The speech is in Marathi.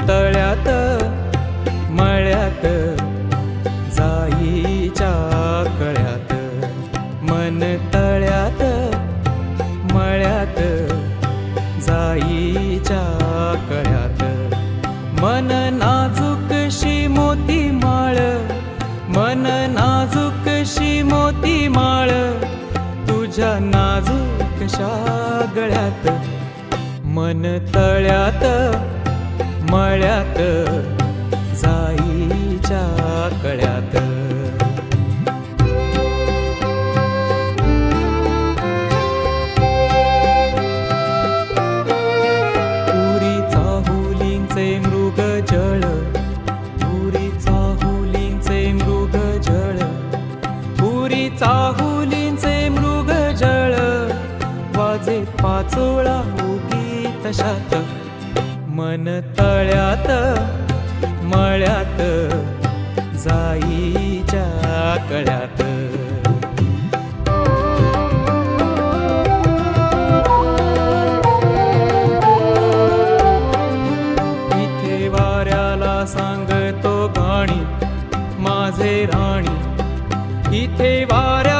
तळ्यात मळ्यात जाईच्या कळ्यात, मन तळ्यात मळ्यात जाईच्या कळ्यात. मन नाजूकशी मोती माळ, मन नाजूकशी मोती माळ, तुझ्या नाजूकशा गळ्यात. मन तळ्यात मळ्यात जाईच्या कळ्यात. पुरी चाहुलींचे मृगजळ, पुरी चाहुलींचे मृगजळ, पुरी चाहुलींचे मृगजळ, वाजे पाचोळा उगी तशात. मन तळ्यात मळ्यात जाईच्या कळ्यात. इथे वाऱ्याला सांगतो गाणी माझे राणी, इथे वाऱ्या